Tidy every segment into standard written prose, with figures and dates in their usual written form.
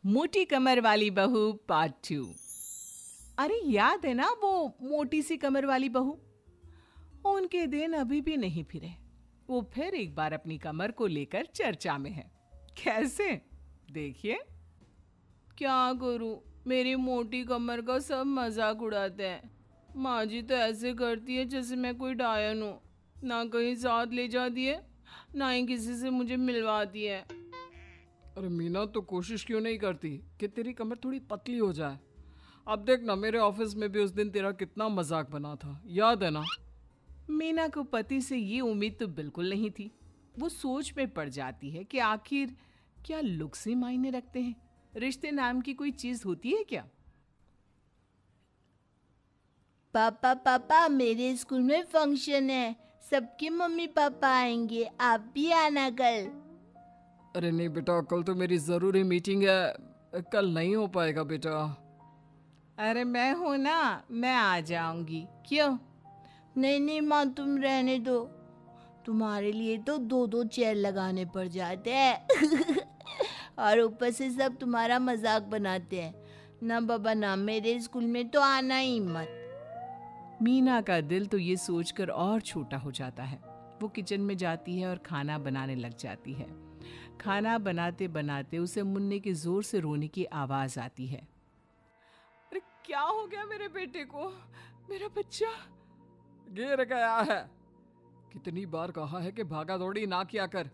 मोटी कमर वाली बहू पार्ट 2। अरे याद है ना वो मोटी सी कमर वाली बहू? उनके दिन अभी भी नहीं फिरे। वो फिर एक बार अपनी कमर को लेकर चर्चा में है। कैसे? देखिए। क्या करूं, मेरी मोटी कमर का सब मजाक उड़ाते हैं। माँ जी तो ऐसे करती है जैसे मैं कोई डायन हूँ। ना कहीं साथ ले जाती है, ना ही किसी से मुझे मिलवाती है। अरे मीना, तो कोशिश क्यों नहीं करती कि तेरी कमर थोड़ी पतली हो जाए। अब देख ना, मेरे ऑफिस में भी उस दिन तेरा कितना मजाक बना था, याद है ना? मीना को पति से ये उम्मीद तो बिल्कुल नहीं थी। वो सोच में पड़ जाती है कि आखिर क्या लुक्स ही मायने रखते हैं? रिश्ते नाम की कोई चीज होती है क्या? पापा पापा मेरे स्कूल में फंक्शन है। सबके मम्मी पापा आएंगे, आप भी आना कल। अरे नहीं बेटा, कल तो मेरी ज़रूरी मीटिंग है, कल नहीं हो पाएगा बेटा। अरे मैं हूं ना, मैं आ जाऊंगी। क्यों? नहीं नहीं माँ, तुम रहने दो। तुम्हारे लिए तो दो दो चेयर लगाने पड़ जाते हैं। और ऊपर से सब तुम्हारा मजाक बनाते हैं। ना बाबा ना, मेरे स्कूल में तो आना ही मत। मीना का दिल तो ये सोचकर और छोटा हो जाता है। वो किचन में जाती है और खाना बनाने लग जाती है। खाना बनाते बनाते उसे मुन्ने के जोर से रोने की आवाज आती है। अरे क्या हो गया मेरे बेटे को? मेरा बच्चा गिर गया है। कितनी बार कहा है कि भागा दौड़ी ना किया कर।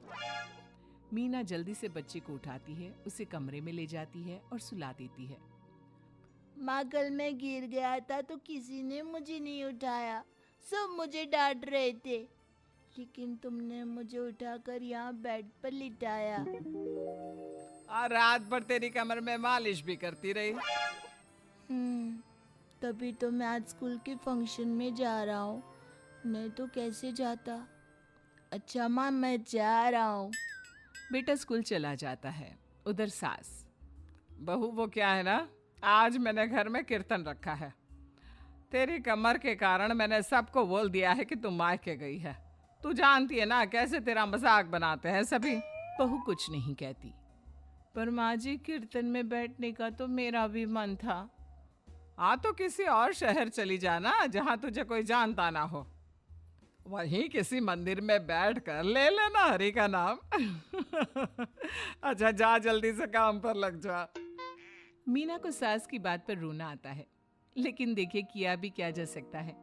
मीना जल्दी से बच्चे को उठाती है, उसे कमरे में ले जाती है और सुला देती है। माँ, कल मैं गिर गया था तो किसी ने मुझे नहीं उठाया। सब मुझे डांट रहे थे, लेकिन तुमने मुझे उठाकर यहाँ बेड पर लिटाया। और रात भर तेरी कमर में मालिश भी करती रही। तभी तो मैं आज स्कूल के फंक्शन में जा रहा हूँ। मैं तो कैसे जाता। अच्छा माँ, मैं जा रहा हूँ। बेटा स्कूल चला जाता है। उधर सास, बहू वो क्या है ना, आज मैंने घर में कीर्तन रखा है। तेरी कमर के कारण मैंने सबको बोल दिया है कि तू मायके गई है। तू जानती है ना कैसे तेरा मजाक बनाते हैं सभी। बहू कुछ नहीं कहती। पर माँ जी, कीर्तन में बैठने का तो मेरा भी मन था। हाँ तो किसी और शहर चली जाना जहाँ तुझे कोई जानता ना हो। वहीं किसी मंदिर में बैठ कर ले लेना हरि का नाम। अच्छा जा, जल्दी से काम पर लग जा। मीना को सास की बात पर रोना आता है, लेकिन देखिए किया भी क्या जा सकता है।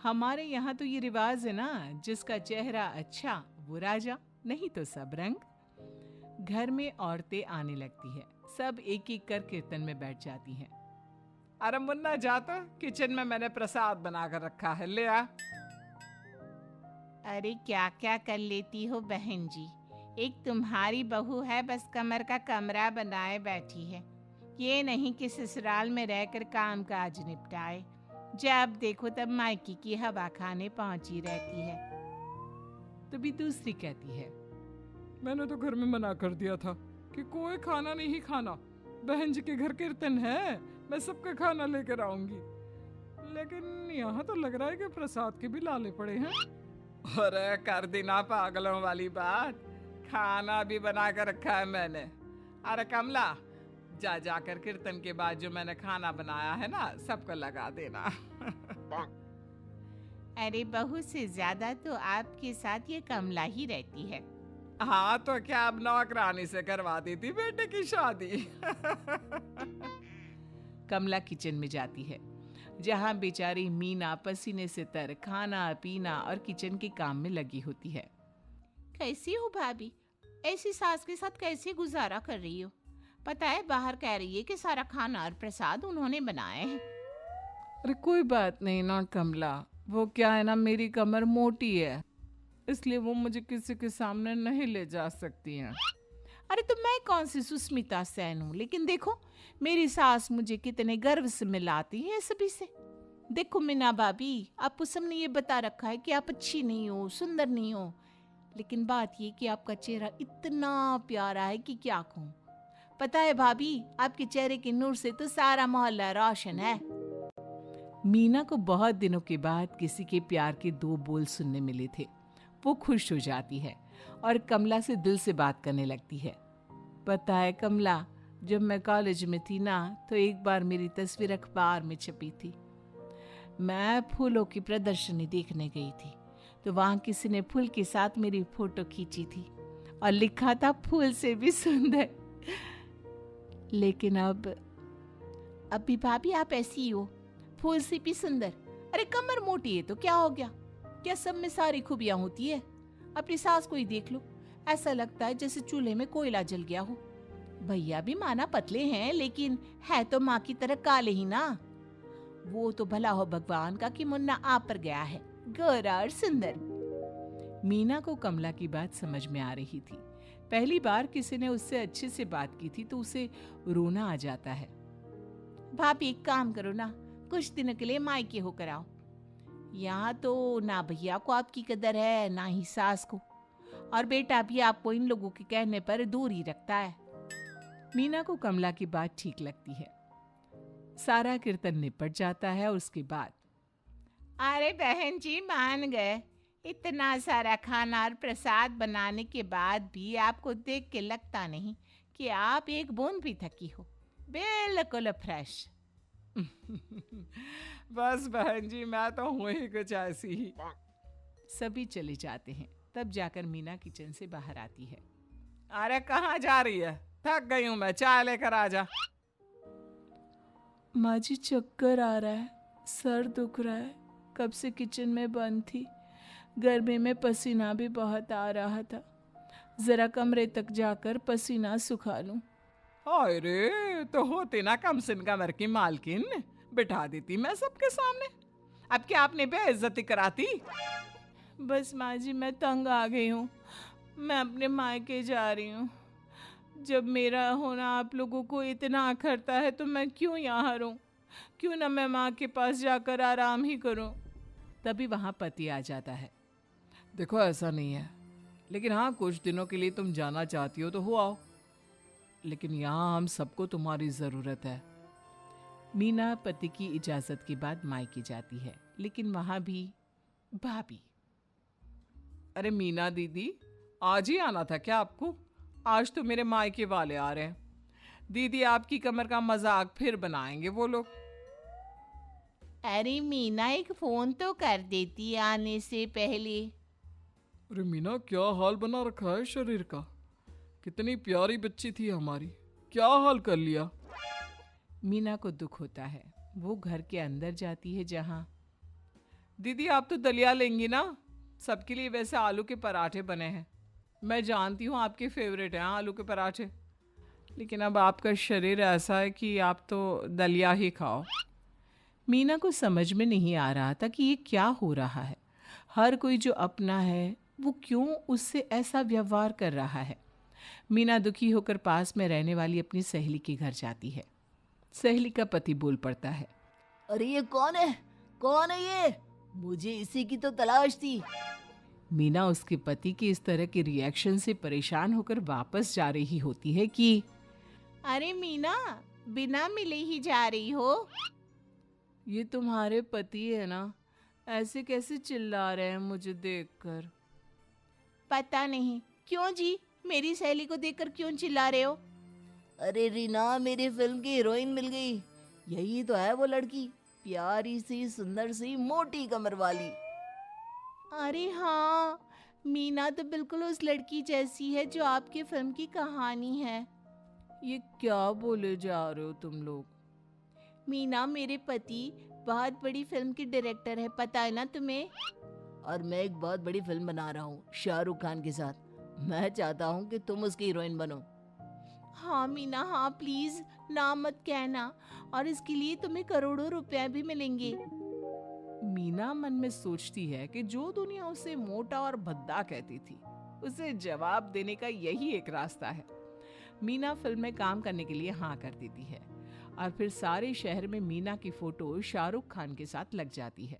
हमारे यहाँ तो ये रिवाज है ना, जिसका चेहरा अच्छा वो राजा, नहीं तो सब रंग। घर में औरतें आने लगती है, सब एक एक कर कीर्तन में बैठ जाती हैं। अरे मुन्ना जा तो, किचन में मैंने प्रसाद बनाकर रखा है, ले आ। अरे क्या क्या कर लेती हो बहन जी। एक तुम्हारी बहू है, बस कमर का कमरा बनाए बैठी है। ये नहीं कि ससुराल में रहकर काम काज निपटाए। जब देखो तब मायके की हवा खाने पहुंची रहती है। तभी दूसरी कहती है, मैंने तो घर में मना कर दिया था कि कोई खाना नहीं खाना। बहन जी के घर कीर्तन है, मैं सबका खाना लेकर आऊंगी। लेकिन यहाँ तो लग रहा है कि प्रसाद के भी लाले पड़े हैं। अरे कर दी ना पागलों वाली बात, खाना भी बना कर रखा है मैंने। अरे कमला, जा जाकर कीर्तन के बाद जो मैंने खाना बनाया है ना, सबको लगा देना। अरे बहू से ज्यादा तो आपके साथ ये कमला ही रहती है। हाँ तो क्या अब नौकरानी से करवा दी थी बेटे की शादी। कमला किचन में जाती है, जहाँ बेचारी मीना पसीने से तर खाना पीना और किचन के काम में लगी होती है। कैसी हो भाभी? ऐसी सास के साथ कैसे गुजारा कर रही हो? पता है बाहर कह रही है कि सारा खाना और प्रसाद उन्होंने बनाए हैं। अरे कोई बात नहीं ना कमला, वो क्या है ना, मेरी कमर मोटी है, इसलिए वो मुझे किसी के सामने नहीं ले जा सकती हैं। अरे तो मैं कौन सी सुस्मिता सेन हूँ, लेकिन देखो मेरी सास मुझे कितने गर्व से मिलाती है सभी से। देखो मीना भाभी, आपको सबने ये बता रखा है कि आप अच्छी नहीं हो, सुंदर नहीं हो, लेकिन बात ये कि आपका चेहरा इतना प्यारा है कि क्या कहूँ। पता है भाभी, आपके चेहरे के नूर से तो सारा मोहल्ला रोशन है। मीना को बहुत दिनों के बाद किसी के प्यार के दो बोल सुनने मिले थे। वो खुश हो जाती है और कमला से दिल से बात करने लगती है। पता है कमला, जब मैं कॉलेज में थी ना, तो एक बार मेरी तस्वीर अखबार में छपी थी। मैं फूलों की प्रदर्शनी देखने गई थी, तो वहां किसी ने फूल के साथ मेरी फोटो खींची थी और लिखा था फूल से भी सुंदर। लेकिन अब भी भाभी आप ऐसी ही हो, फूल से भी सुंदर। अरे कमर मोटी है तो क्या हो गया? क्या सब में सारी खूबियां होती है? अपनी सास को ही देख लो, ऐसा लगता है जैसे चूल्हे में कोयला जल गया हो। भैया भी माना पतले हैं, लेकिन है तो माँ की तरह काले ही ना। वो तो भला हो भगवान का कि मुन्ना आप पर गया है, गोरा और सुंदर। मीना को कमला की बात समझ में आ रही थी। पहली बार किसी ने उससे अच्छे से बात की थी तो उसे रोना आ जाता है। भाभी एक काम करो ना, कुछ दिनों के लिए मायके होकर आओ। यहाँ तो ना भैया को आपकी कदर है, ना ही सास को, और बेटा भी आपको इन लोगों के कहने पर दूर ही रखता है। मीना को कमला की बात ठीक लगती है। सारा कीर्तन निपट जाता है और उसके बाद अरे बहन जी मान गए। इतना सारा खाना और प्रसाद बनाने के बाद भी आपको देख के लगता नहीं कि आप एक बूंद भी थकी हो। बिल्कुल फ्रेश। बस बहन जी, मैं तो हूँ ही कुछ ऐसी ही। सभी चले जाते हैं। तब जाकर मीना किचन से बाहर आती है। अरे कहाँ जा रही है? थक गई हूँ मैं, चाय लेकर आ जा। माँ जी चक्कर आ रहा है, सर दुख रहा है, कब से किचन में बंद थी, गर्मी में पसीना भी बहुत आ रहा था, जरा कमरे तक जाकर पसीना सुखा लूं। अरे तो होती ना कम सिन कमर की मालकिन, बिठा देती मैं सबके सामने। अब क्या आपने बेइज्जती कराती? बस माँ जी मैं तंग आ गई हूँ, मैं अपने मायके जा रही हूँ। जब मेरा होना आप लोगों को इतना अखरता है तो मैं क्यों यहाँ रहूं? क्यों ना मैं माँ के पास जाकर आराम ही करूं? तभी वहाँ पति आ जाता है। देखो ऐसा नहीं है, लेकिन हाँ कुछ दिनों के लिए तुम जाना चाहती हो तो हो आओ, लेकिन यहाँ हम सबको तुम्हारी ज़रूरत है। मीना पति की इजाज़त के बाद मायके जाती है, लेकिन वहाँ भी भाभी। अरे मीना दीदी, आज ही आना था क्या आपको? आज तो मेरे मायके वाले आ रहे हैं। दीदी आपकी कमर का मजाक फिर बनाएंगे वो लोग। अरे मीना एक फोन तो कर देती आने से पहले। अरे मीना, क्या हाल बना रखा है शरीर का? कितनी प्यारी बच्ची थी हमारी, क्या हाल कर लिया? मीना को दुख होता है। वो घर के अंदर जाती है जहाँ दीदी आप तो दलिया लेंगी ना? सबके लिए वैसे आलू के पराठे बने हैं। मैं जानती हूँ आपके फेवरेट हैं आलू के पराठे, लेकिन अब आपका शरीर ऐसा है कि आप तो दलिया ही खाओ। मीना को समझ में नहीं आ रहा था कि ये क्या हो रहा है। हर कोई जो अपना है वो क्यों उससे ऐसा व्यवहार कर रहा है। मीना दुखी होकर पास में रहने वाली अपनी सहेली के घर जाती है। सहेली का पति बोल पड़ता है। अरे ये कौन है? कौन है ये? मुझे इसी की तो तलाश थी। मीना उसके पति के इस तरह के रिएक्शन से परेशान होकर वापस जा रही होती है कि अरे मीना, बिना मिले ही जा रही हो? ये तुम्हारे पति है ना? ऐसे कैसे चिल्ला रहे हैं मुझे देखकर? पता नहीं क्यों जी, मेरी सहेली को देखकर क्यों चिल्ला रहे हो? अरे रीना, मेरी फिल्म की हीरोइन मिल गई। यही तो है वो लड़की, प्यारी सी, सुंदर सी, मोटी कमर वाली। अरे हाँ, मीना तो बिल्कुल उस लड़की जैसी है जो आपकी फिल्म की कहानी है। ये क्या बोले जा रहे हो तुम लोग? मीना मेरे पति बहुत बड़ी फिल्म की डायरेक्टर है, पता है ना तुम्हें? और मैं एक बहुत बड़ी फिल्म बना रहा हूँ शाहरुख खान के साथ। मैं चाहता हूँ कि तुम उसकी हीरोइन बनो। हाँ मीना, हाँ प्लीज, ना मत कहना, और इसके लिए तुम्हें करोड़ों रुपए भी मिलेंगे। मीना मन में सोचती है कि जो दुनिया उसे मोटा और भद्दा कहती थी, उसे जवाब देने का यही एक रास्ता है। मीना फिल्म में काम करने के लिए हाँ कर देती है और फिर सारे शहर में मीना की फोटो शाहरुख खान के साथ लग जाती है।